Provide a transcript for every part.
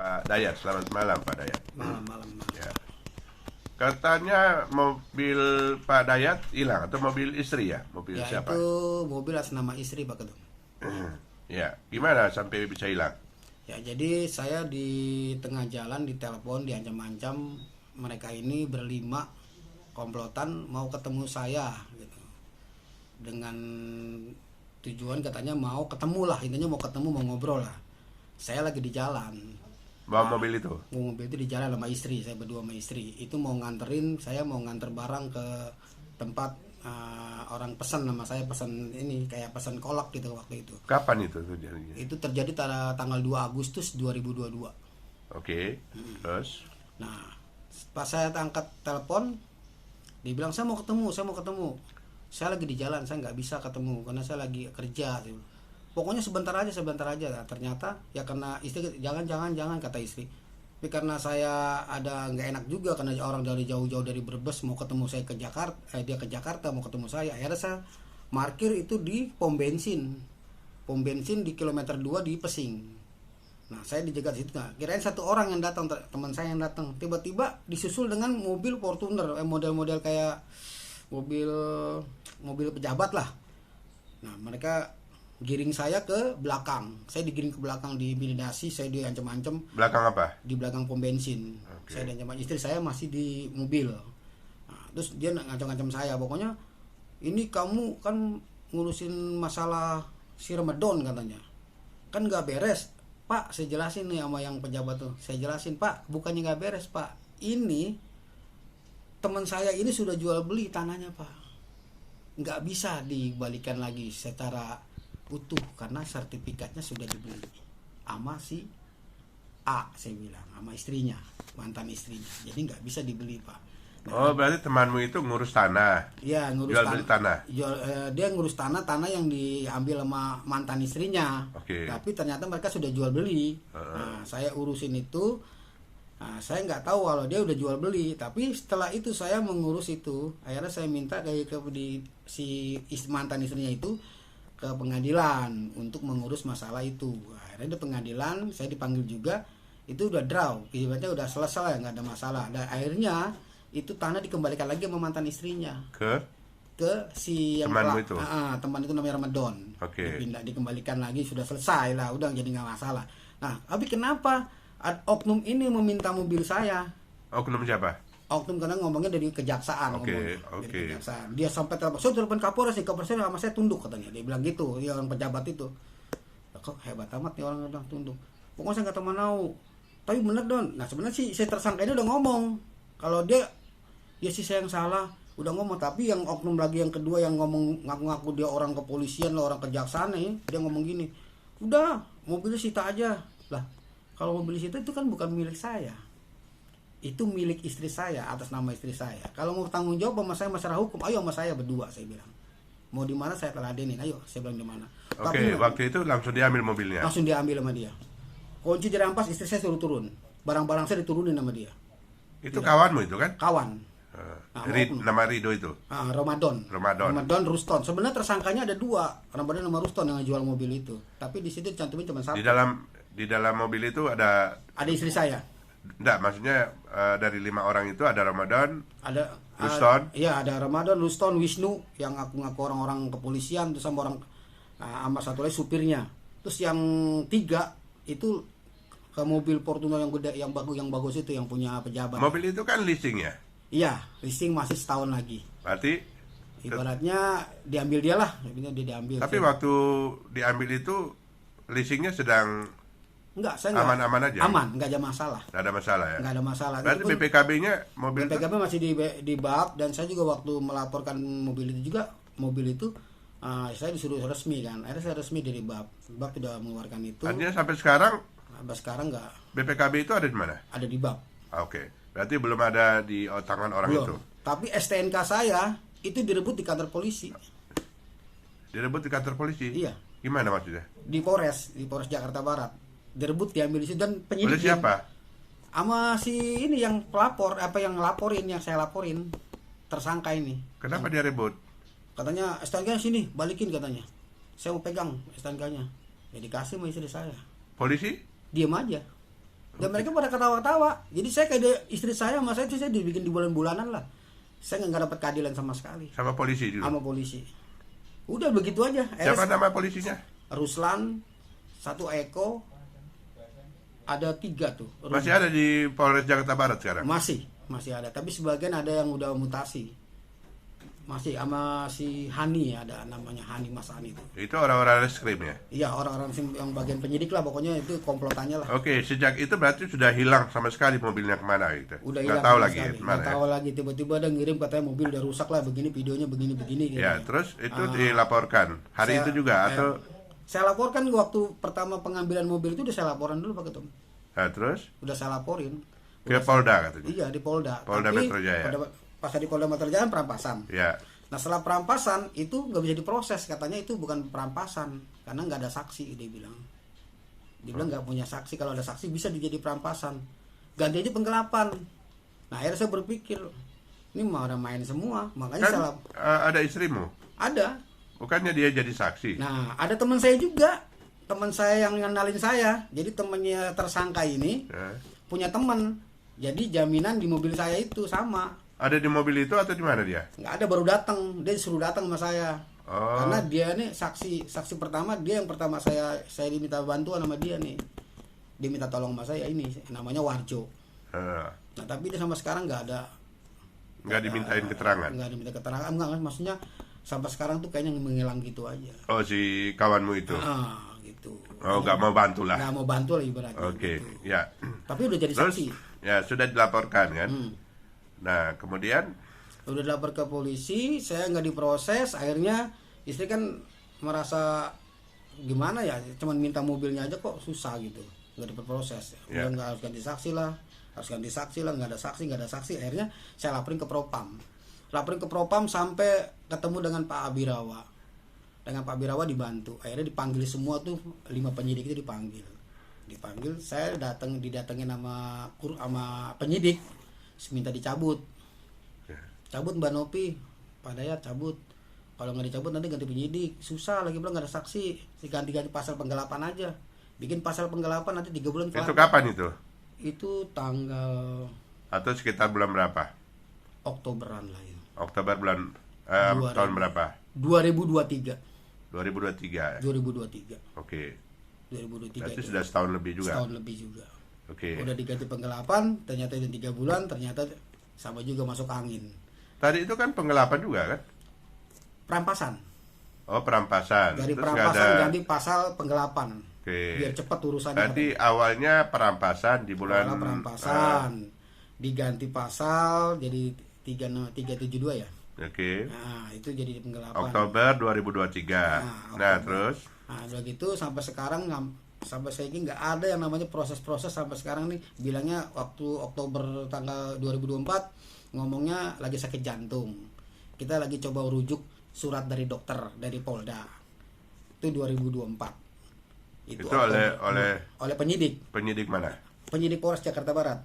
Pak Dayat, selamat malam Pak Dayat. Malam-malam. Ya. Katanya mobil Pak Dayat hilang atau mobil istri ya? Mobil Ya siapa? itu mobil atas nama istri Pak Ketum. Ya, gimana sampai bisa hilang? Ya jadi saya di tengah jalan ditelepon diancam-ancam, mereka ini berlima komplotan mau ketemu saya gitu. Dengan tujuan katanya mau ketemu lah, intinya mau ketemu, mau ngobrol lah. Saya lagi di jalan. Bawa mobil itu? Mobil itu di jalan sama istri, saya berdua sama istri. Itu mau nganterin, saya mau nganter barang ke tempat orang pesan, nama saya pesan ini kayak pesan kolak gitu waktu itu. Kapan itu terjadinya? Itu terjadi tanggal 2 Agustus 2022. Oke, terus? Nah, pas saya angkat telepon, dibilang saya mau ketemu. Saya lagi di jalan, saya nggak bisa ketemu karena saya lagi kerja. Pokoknya sebentar aja. Nah, ternyata ya karena istri jangan kata istri. Tapi karena saya ada nggak enak juga karena orang dari jauh-jauh dari Brebes mau ketemu saya ke Jakarta, dia ke Jakarta mau ketemu saya. Akhirnya saya parkir itu di pom bensin di kilometer 2 di Pesing. Nah, saya dijegat situ. Nah, kirain satu orang yang datang, teman saya yang datang. Tiba-tiba disusul dengan mobil Fortuner, model-model kayak mobil pejabat lah. Nah, mereka giring saya ke belakang. Saya digiring ke belakang, diintimidasi, saya diancam-ancam. Belakang apa? Di belakang pom bensin. Oke. Saya diancam, istri saya masih di mobil. Nah, terus dia ngancam-ngancam saya. Pokoknya ini kamu kan ngurusin masalah si Ramadan katanya. Kan nggak beres. Pak, saya jelasin nih sama yang pejabat tuh. Saya jelasin, Pak, bukannya nggak beres, Pak. Ini teman saya ini sudah jual beli tanahnya, Pak. Nggak bisa dibalikan lagi secara utuh karena sertifikatnya sudah dibeli sama si A, saya bilang, sama istrinya, mantan istrinya. Jadi nggak bisa dibeli, Pak. Nah, Oh, berarti temanmu itu ngurus tanah. ya ngurus Jual beli tanah. Dia ngurus tanah yang diambil sama mantan istrinya. Oke. Tapi ternyata mereka sudah jual beli. Nah, saya urusin itu. Nah, saya nggak tahu kalau dia udah jual beli. Tapi setelah itu saya mengurus itu. Akhirnya saya minta mantan istrinya itu ke pengadilan untuk mengurus masalah itu. Akhirnya di pengadilan saya dipanggil juga. Itu udah draw, ibaratnya udah selesai, nggak ada masalah. Dan akhirnya itu tanah dikembalikan lagi sama mantan istrinya Ke si yang temanmu itu? Teman itu namanya Ramadan. Oke. Dikembalikan lagi, sudah selesai lah, udah jadi nggak masalah. Nah, tapi kenapa oknum ini meminta mobil saya? Oknum siapa? Oknum karena ngomongnya dari kejaksaan. Oke, Dari oke. kejaksaan. Dia sampai telepon Kapolres nih, Kapolres sama saya tunduk katanya. Dia bilang gitu, ya orang pejabat itu. Kok hebat amat nih orang bilang tunduk. Pokoknya saya nggak tahu mau. Tapi bener Don. Nah, sebenarnya sih saya tersangka ini udah ngomong kalau dia ya sih saya yang salah, udah ngomong. Tapi yang oknum lagi yang kedua yang ngomong ngaku-ngaku dia orang kepolisian lah, orang kejaksaan nih, dia ngomong gini, udah mobilnya sita aja lah. Kalau mobil sita itu kan bukan milik saya, itu milik istri saya, atas nama istri saya. Kalau mau tanggung jawab sama saya masalah hukum, ayo sama saya berdua, saya bilang. Mau di mana saya teladenin, ayo, saya bilang di mana. Oke, waktu itu langsung diambil mobilnya. Langsung diambil sama dia. Kunci dirampas, istri saya suruh turun. Barang-barang saya diturunin sama dia. Itu kawanmu itu kan? Kawan. Nama Rido itu. Ramadan Ruston. Sebenarnya tersangkanya ada dua, Ramadan sama Ruston yang jual mobil itu. Tapi di situ dicantumin cuma satu. Di dalam mobil itu ada istri saya. Enggak, maksudnya dari 5 orang itu ada Ramadan, Ada Ruston. Iya, ada Ramadan, Ruston, Wisnu yang ngaku-ngaku orang-orang kepolisian, terus sama orang sama satu lagi supirnya. Terus yang 3 itu ke mobil Fortuner yang gede, yang bagus itu yang punya pejabat. Mobil itu kan leasing ya? Iya, listing masih setahun lagi. Berarti Ibaratnya diambil dia lah, dia diambil. tapi waktu diambil itu leasingnya sedang Enggak, saya enggak. aman-aman aja. Aman, enggak ada masalah. Nggak ada masalah ya? Enggak ada masalah. Berarti Itu pun BPKB-nya mobil itu BPKB masih di bab, dan saya juga waktu melaporkan mobil itu saya disuruh resmi kan. Akhirnya saya resmi dari bab sudah mengeluarkan itu. artinya sampai sekarang Sampai sekarang enggak BPKB itu ada di mana? ada di bab. Oke. Berarti belum ada di tangan orang Belum. itu. Tapi STNK saya itu direbut di kantor polisi. Direbut di kantor polisi? Iya. Gimana maksudnya? Di Polres Jakarta Barat. Direbut, diambil di situ, dan penyidik. Oleh siapa? Sama si ini yang pelapor, yang saya laporin, tersangka ini. Kenapa dia rebut? Katanya STNK-nya sini, balikin katanya. Saya mau pegang STNK-nya. Ya dikasih sama istri saya. Polisi? Diam aja. Dan mereka pada ketawa-ketawa. Jadi saya kayak istri saya sama saya dibikin di bulan-bulanan lah. Saya nggak dapat keadilan sama sekali. Sama polisi dulu. Sama polisi. Udah begitu aja. Siapa nama polisinya? Ruslan, satu Eko, ada 3 tuh. Masih ada di Polres Jakarta Barat sekarang? Masih ada. Tapi sebagian ada yang udah mutasi. Masih sama si Hani, ada namanya Hani, Mas Hani itu. Itu orang-orang reskrim ya? Iya, orang-orang yang bagian penyidik lah, pokoknya itu komplotannya lah. Oke, sejak itu berarti sudah hilang sama sekali mobilnya kemana gitu? Udah Nggak hilang tahu sama lagi sekali. kemana Nggak ya? tahu lagi, tiba-tiba ada ngirim katanya mobil udah rusak lah, begini videonya begini-begini gitu. Ya, terus itu dilaporkan hari itu juga atau? Saya laporkan waktu pertama pengambilan mobil itu udah saya laporan dulu Pak Ketum. Nah, terus Udah saya laporin. ke Polda katanya? Iya, di Polda. Polda Tapi Metro Jaya. pas di Polda Metro Jaya perampasan. Ya. Nah setelah perampasan itu nggak bisa diproses, katanya itu bukan perampasan karena nggak ada saksi, dia bilang nggak punya saksi, kalau ada saksi bisa dijadi perampasan, ganti aja penggelapan. Nah akhirnya saya berpikir ini mau ada main semua, makanya Kan salah. ada istrimu? Ada. Bukannya dia jadi saksi? Nah ada teman saya juga, teman saya yang ngenalin saya, jadi temannya tersangka ini punya teman, jadi jaminan di mobil saya itu sama. Ada di mobil itu atau di mana dia? Nggak ada, baru datang, dia disuruh datang sama saya. Oh. Karena dia nih saksi pertama, dia yang pertama saya diminta bantuan sama dia nih, dia minta tolong sama saya, ini namanya Warjo. Nah tapi dia sama sekarang nggak dimintain keterangan? Nggak diminta keterangan, enggak, maksudnya sampai sekarang tuh kayaknya menghilang gitu aja. Oh, si kawanmu itu? Gitu. Oh, nggak mau bantu lah? Nggak mau bantu lah ibaratnya. Oke, gitu. ya. Tapi udah jadi Terus, saksi. ya sudah dilaporkan kan? Nah, kemudian udah lapor ke polisi, saya nggak diproses, akhirnya istri kan merasa gimana ya, cuman minta mobilnya aja kok susah gitu, nggak diproses. Udah nggak harus ganti saksi lah, nggak ada saksi, akhirnya saya laporin ke Propam sampai ketemu dengan Pak Abirawa. Dengan Pak Abirawa dibantu, akhirnya dipanggil semua tuh 5 penyidik itu dipanggil, saya didatengin sama penyidik, minta dicabut Mbak Nopi, Pak Dayat cabut, kalau nggak dicabut nanti ganti penyidik, susah lagi, bilang nggak ada saksi, ganti pasal penggelapan aja, bikin pasal penggelapan nanti 3 bulan kelar. Itu kapan itu? Itu tanggal atau sekitar bulan berapa? Oktoberan lah itu. Oktober bulan tahun berapa? 2023. 2023 ya? 2023. Oke. 2023. Berarti itu. Sudah setahun lebih juga. Setahun lebih juga. Oke. Udah diganti penggelapan, ternyata itu 3 bulan, ternyata sama juga masuk angin. Tadi itu kan penggelapan juga kan? Perampasan. Oh, perampasan. Dari Terus perampasan ada... ganti pasal penggelapan. Oke. Biar cepat urusannya. Berarti awalnya perampasan di bulan perampasan. Diganti pasal jadi 372 ya. Oke. Nah, itu jadi penggelapan. Oktober 2023. Nah, terus? Nah, udah gitu sampai sekarang sampai saya ini nggak ada yang namanya proses-proses sampai sekarang nih, bilangnya waktu Oktober tanggal 2024 ngomongnya lagi sakit jantung. Kita lagi coba rujuk surat dari dokter dari Polda. Itu 2024. Itu oleh penyidik. Penyidik mana? Penyidik Polres Jakarta Barat.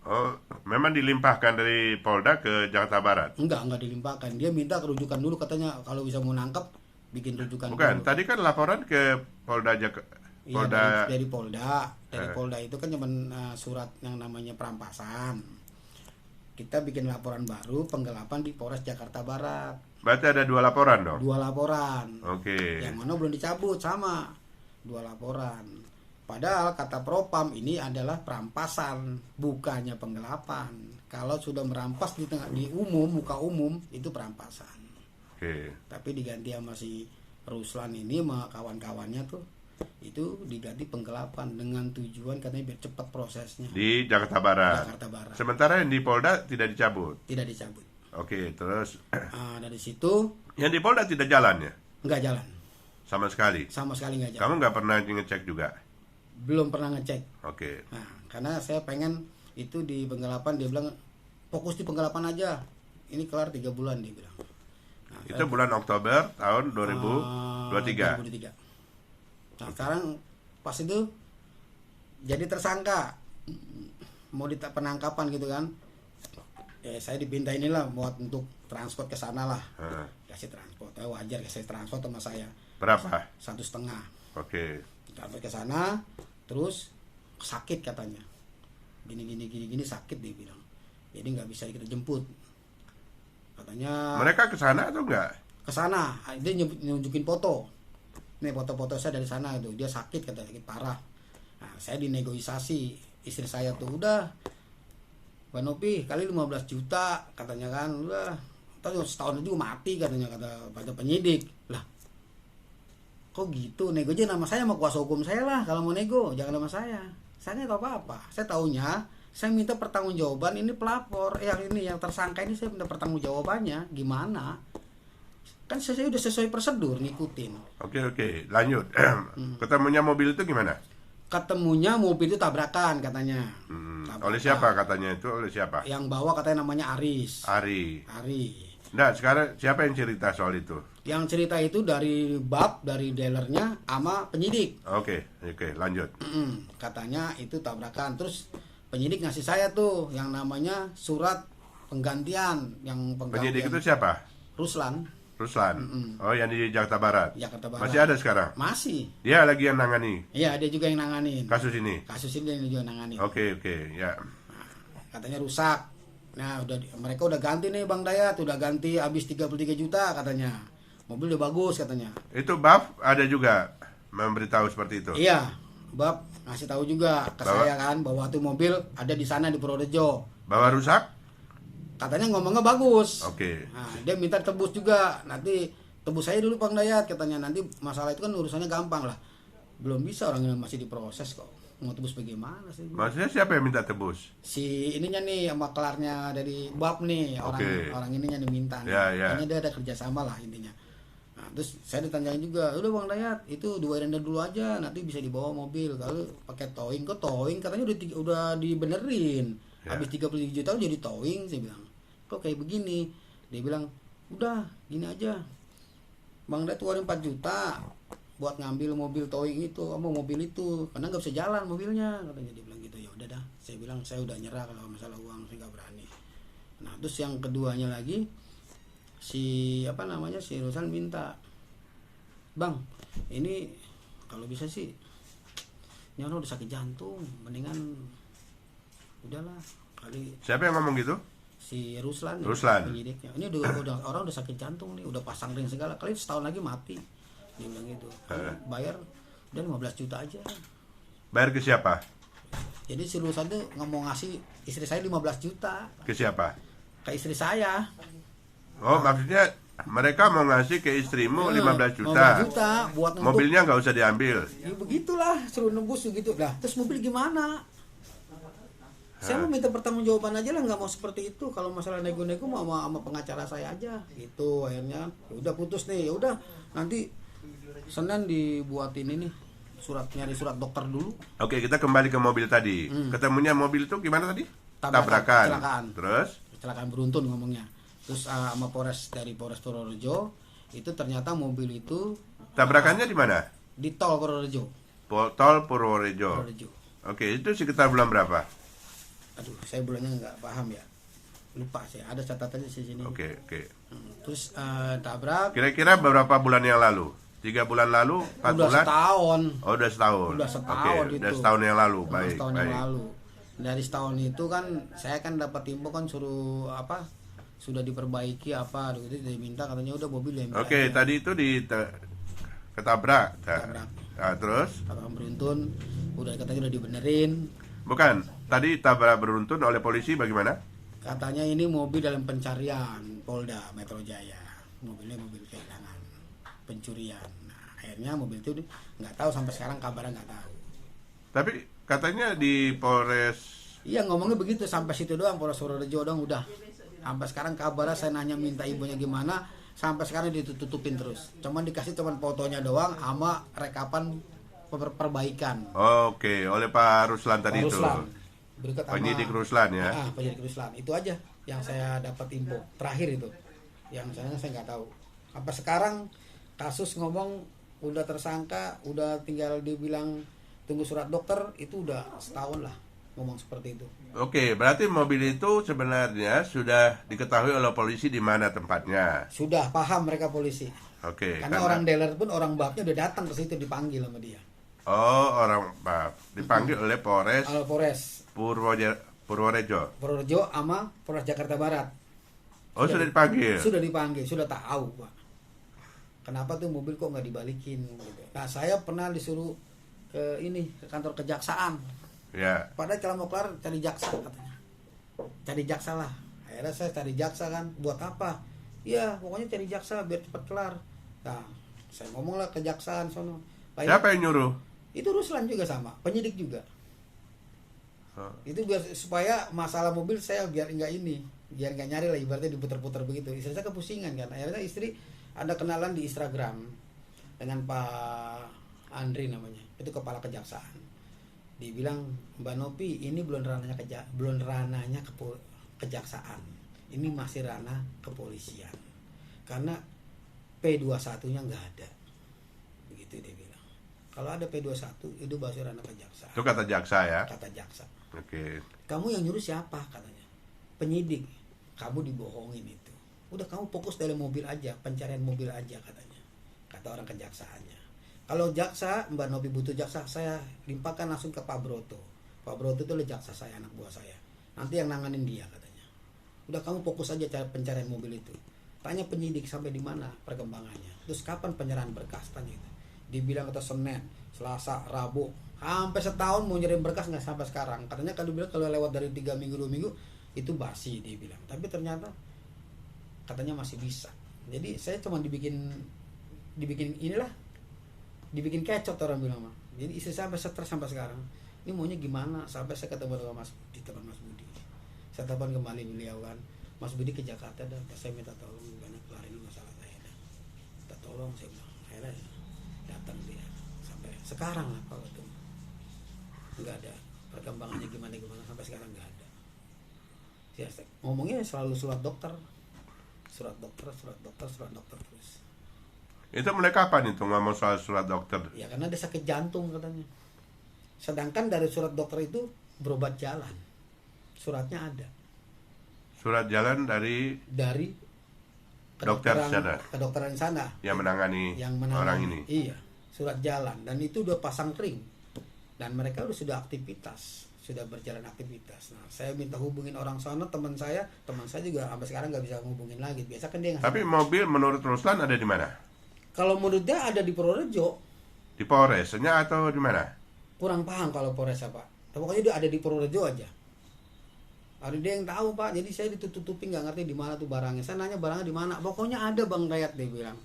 Oh, memang dilimpahkan dari Polda ke Jakarta Barat? Enggak dilimpahkan. Dia minta kerujukan dulu, katanya kalau bisa mau nangkep bikin rujukan. Bukan, dulu. tadi kan laporan ke Polda Iya, dari Polda. Dari Polda itu kan cuma surat yang namanya perampasan. Kita bikin laporan baru penggelapan di Polres Jakarta Barat. Berarti ada 2 laporan dong? 2 laporan. Oke. Yang mana belum dicabut, sama 2 laporan. Padahal kata Propam ini adalah perampasan, bukannya penggelapan. Kalau sudah merampas di muka umum itu perampasan. Oke. Tapi diganti sama si Ruslan ini sama kawan-kawannya tuh, itu diganti penggelapan dengan tujuan katanya biar cepat prosesnya. Di Jakarta Barat. Jakarta Barat. Sementara yang di Polda tidak dicabut. Tidak dicabut. Oke, terus Dari situ yang di Polda tidak jalan ya? nggak jalan. Sama sekali. Sama sekali nggak jalan. Kamu nggak pernah ngecek juga? Belum pernah ngecek. Oke. Nah, karena saya pengen itu di penggelapan, dia bilang fokus di penggelapan aja. Ini kelar 3 bulan dia bilang. Nah, Itu bulan Oktober tahun 2023. 2023. Nah, sekarang pas itu jadi tersangka, mau penangkapan gitu kan. Saya dipinta inilah buat untuk transport ke sana lah. Kasih transport. Wajar kasih transport sama saya. Berapa? 1,5. Oke. Sampai ke sana, terus sakit katanya. gini sakit dia bilang, jadi nggak bisa kita jemput katanya. Mereka ke sana atau enggak? Ke sana dia nunjukin foto, nih foto-foto saya dari sana itu, dia sakit katanya, sakit parah. Nah saya dinegosiasi istri saya tuh, udah Bang Nopi kali 15 juta katanya kan, udah setahun juga mati katanya, kata pada penyidik. Lah kok gitu, nego aja nama saya sama kuasa hukum saya lah, kalau mau nego jangan nama saya nggak tahu apa-apa. Saya taunya saya minta pertanggungjawaban, ini pelapor yang tersangka ini, saya minta pertanggungjawabannya gimana, kan saya udah sesuai prosedur ngikutin. Oke, lanjut. Ketemunya mobil itu gimana? Ketemunya mobil itu tabrakan katanya. Tabrakan. Oleh siapa katanya itu? Oleh siapa? Yang bawa katanya namanya Aris. Ari. Nah sekarang siapa yang cerita soal itu? Yang cerita itu dari dari dealernya sama penyidik. Oke, lanjut. Katanya itu tabrakan. Terus penyidik ngasih saya tuh yang namanya surat penggantian. Penyidik itu siapa? Ruslan. Oh, yang di Jakarta Barat. Masih ada sekarang? Masih. Dia lagi yang nangani? Iya, dia juga yang nanganin Kasus ini dia juga nanganin. Oke, ya. Nah, katanya rusak. Nah, mereka udah ganti nih Bang Dayat, udah ganti habis 33 juta katanya. Mobil udah bagus katanya. Itu BAF ada juga memberitahu seperti itu? Iya, BAF ngasih tahu juga ke saya kan bahwa tuh mobil ada di sana di Purworejo. Bahwa rusak? Katanya ngomongnya bagus. Oke. Nah, dia minta tebus juga. Nanti tebus saya dulu Bang Dayat katanya. Nanti masalah itu kan urusannya gampang lah. Belum bisa, orang yang masih diproses kok. Mau tebus bagaimana sih? Maksudnya siapa yang minta tebus? Si ininya nih sama kelarnya dari BAP nih, orang ininya diminta nih. Kayaknya dia ada kerjasama lah intinya. Nah, terus saya ditanyain juga, udah Bang Dayat, itu 2 render dulu aja, nanti bisa dibawa mobil. Kalau pakai towing, kok towing katanya udah dibenerin. Habis 33 juta jadi towing, saya bilang. Kok kayak begini? Dia bilang, udah gini aja, Bang Dayat keluarin 4 juta buat ngambil mobil towing itu, sama mobil itu, karena nggak bisa jalan mobilnya, katanya. Dia bilang gitu. Ya udah dah, saya bilang saya udah nyerah kalau masalah uang, saya nggak berani. Nah terus yang keduanya lagi, si Ruslan minta, Bang ini kalau bisa sih ini orang udah sakit jantung, mendingan udahlah kali. Siapa yang ngomong gitu? Si Ruslan. Penyidiknya. Ini udah orang udah sakit jantung nih, udah pasang ring segala, kali setahun lagi mati. Dia bilang gitu. Bayar udah 15 juta aja. Bayar ke siapa? Jadi si Ruslan tuh mau ngasih istri saya 15 juta. Ke siapa? Ke istri saya. Oh, maksudnya mereka mau ngasih ke istrimu 15 juta. 15 juta buat nembus. Mobilnya nggak usah diambil. Ya begitulah, suruh nembus gitu. Lah, terus mobil gimana? Saya mau minta pertanggungjawaban aja lah, nggak mau seperti itu. Kalau masalah nego-nego mau sama pengacara saya aja. Gitu akhirnya. Ya udah putus nih. Ya udah nanti Senin dibuatin ini nyari surat dokter dulu. Oke, kita kembali ke mobil tadi. Ketemunya mobil itu gimana tadi? Tabrakan. Kecelakaan. Terus? Kecelakaan beruntun ngomongnya. Terus sama Polres Purworejo itu ternyata mobil itu tabrakannya di mana? Di tol Purworejo. Tol Purworejo. Oke, itu sekitar bulan berapa? Aduh, saya bulannya nggak paham ya, lupa saya, ada catatannya di sini. Oke. Terus tabrak. Kira-kira beberapa bulan yang lalu? 3 bulan lalu? 4 udah bulan? Setahun. Oh, udah setahun. Oke, udah setahun yang lalu. Baik. Yang lalu. Dari setahun itu kan saya kan dapat info kan suruh sudah diperbaiki gitu, dia minta katanya udah mobil yang. Oke, tadi itu ketabrak. Nah, terus? Tabrak beruntun, katanya udah dibenerin. Bukan, tadi tabrak beruntun oleh polisi bagaimana? Katanya ini mobil dalam pencarian Polda Metro Jaya. Mobilnya mobil kehilangan, pencurian. Nah, akhirnya mobil itu nggak tahu sampai sekarang kabarnya nggak tahu. Tapi katanya di Polres. Iya ngomongnya begitu, sampai situ doang, Polres Purworejo doang udah. Sampai sekarang kabarnya saya nanya minta ibunya gimana, sampai sekarang ditutupin terus. Cuman dikasih fotonya doang sama rekapan perbaikan. Oke, oleh Pak Ruslan tadi itu. Penyidik Ruslan ya. Penyidik Ruslan. Itu aja yang saya dapat info terakhir itu. Yang saya nggak tahu. Sampai sekarang kasus ngomong udah tersangka, udah tinggal dibilang tunggu surat dokter, itu udah setahun lah ngomong seperti itu. Oke, berarti mobil itu sebenarnya sudah diketahui oleh polisi di mana tempatnya. Sudah paham mereka polisi. Oke. Karena orang dealer pun, orang bapnya udah datang ke situ dipanggil sama dia. Oh, orang dipanggil oleh Polres Polres Purworejo. Purworejo sama Polres Jakarta Barat. Oh, sudah dipanggil. Sudah dipanggil, sudah tahu Pak. Kenapa tuh mobil kok nggak dibalikin? Gitu. Nah saya pernah disuruh ke kantor kejaksaan. Ya. Padahal kalau mau kelar cari jaksa katanya. Cari jaksa lah. Akhirnya saya cari jaksa kan. Buat apa? Iya pokoknya cari jaksa biar cepat kelar. Nah saya ngomong lah kejaksaan sono. Siapa yang nyuruh? Itu Ruslan juga sama, penyidik juga. Itu biar supaya masalah mobil saya biar nggak nyari lah, ibaratnya diputar-putar begitu. Istri saya kepusingan kan. Akhirnya istri ada kenalan di Instagram dengan Pak Andri namanya, itu kepala kejaksaan. Dibilang, Mbak Nopi ini belum ranahnya kejaksaan, ini masih ranah kepolisian karena P21-nya nggak ada, begitu dia bilang. Kalau ada P21 itu masih ranah kejaksaan. Itu kata jaksa ya? Kata jaksa. Oke. Kamu yang nyuruh siapa katanya? Penyidik. Kamu dibohongin itu. Udah kamu fokus dalam mobil aja, pencarian mobil aja katanya. Kata orang kejaksaannya. Kalau jaksa, Mbak Nopi butuh jaksa, saya limpahkan langsung ke Pak Broto. Pak Broto itu adalah jaksa saya, anak buah saya. Nanti yang nanganin dia katanya. Udah kamu fokus aja cari pencarian mobil itu. Tanya penyidik sampai di mana perkembangannya. Terus kapan penyerahan berkas tanya itu. Dibilang kata Senin, Selasa, Rabu, sampai setahun mau nyirim berkas nggak sampai sekarang. Katanya kalau bilang kalau lewat dari 3 minggu 2 minggu itu basi dia bilang. Tapi ternyata katanya masih bisa. Jadi saya cuma dibikin kecot orang bilang mah. Jadi istri saya sampai stres sampai sekarang. Ini maunya gimana? Sampai saya ketemu dengan Mas Budi. Saya telepon kembali beliau kan. Mas Budi ke Jakarta dan saya minta tolong banyak kelarin masalah saya dah. Minta tolong saya bilang. Akhirnya datang dia sampai sekarang lah kalau itu nggak ada perkembangannya gimana sampai sekarang nggak ada. Ya, ngomongnya selalu surat dokter terus. Itu mulai kapan itu ngomong soal surat dokter? Ya karena dia sakit jantung katanya. Sedangkan dari surat dokter itu berobat jalan. Suratnya ada. Surat jalan dari dokter sana. Kedokteran sana. Yang menangani orang ini. Iya, surat jalan dan itu udah pasang ring. Dan mereka sudah aktivitas, sudah berjalan aktivitas. Nah, saya minta hubungin orang sana, teman saya juga sampai sekarang nggak bisa hubungin lagi. Biasa kan dia ngasih. Tapi mobil menurut Ruslan ada di mana? Kalau menurut dia ada di Purworejo. Di Polresnya atau di mana? Kurang paham kalau Polres apa. Pokoknya dia ada di Purworejo aja. Ada dia yang tahu Pak. Jadi saya ditutup-tutupin nggak ngerti di mana tuh barangnya. Saya nanya barangnya di mana. Pokoknya ada Bang Rayat dia bilang.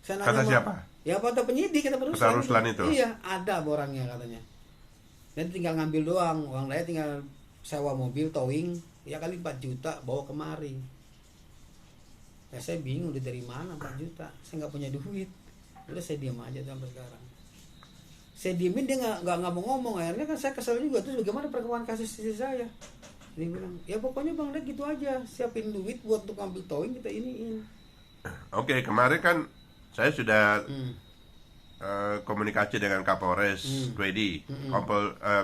Saya nanya Kata siapa? Ya kata penyidik kata Ruslan. Kata Ruslan itu. Iya ada barangnya katanya. Dan tinggal ngambil doang. Uang Rayat tinggal sewa mobil towing. Ya kali 4 juta bawa kemari. Ya saya bingung dari mana 4 juta. Saya nggak punya duit. Udah saya diam aja sampai sekarang. Saya diemin dia nggak mau ngomong. Akhirnya kan saya kesel juga. Terus bagaimana perkembangan kasus istri saya? Dia bilang ya pokoknya Bang Rayat gitu aja. Siapin duit buat untuk ngambil towing kita iniin. Oke, kemarin kan saya sudah komunikasi dengan Kapolres Twedi,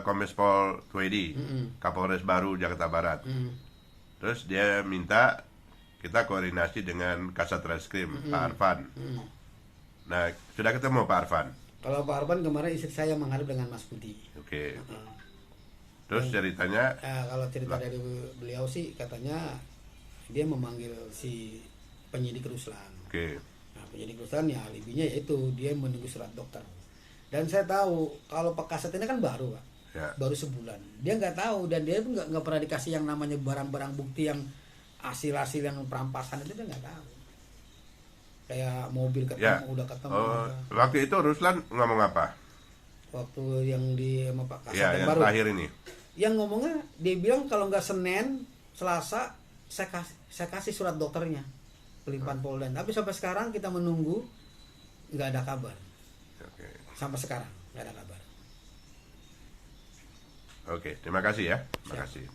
Kombes Pol Twedi, Kapolres baru Jakarta Barat. Terus dia minta kita koordinasi dengan Kasat Reskrim, Pak Arfan. Nah, sudah ketemu Pak Arfan? Kalau Pak Arfan kemarin istri saya menghadap dengan Mas Budi. Oke. Terus ceritanya? Kalau cerita dari beliau sih katanya dia memanggil si penyidik Ruslan. Oke. Nah, penyidik Ruslan ya alibinya yaitu dia menunggu surat dokter. Dan saya tahu kalau Pak Kasat ini kan baru Pak. Ya. Baru sebulan. Dia nggak tahu dan dia pun nggak pernah dikasih yang namanya barang-barang bukti yang hasil-hasil yang perampasan itu dia nggak tahu. Kayak mobil ketemu udah ketemu. Waktu itu Ruslan ngomong apa? Waktu yang di sama Pak Kasat yang baru. terakhir ini. Yang ngomongnya dia bilang kalau nggak Senin, Selasa saya kasih surat dokternya pelimpahan Polda. Tapi sampai sekarang kita menunggu nggak ada kabar. Oke. Sampai sekarang nggak ada kabar. Oke, terima kasih ya. Terima Siap. kasih.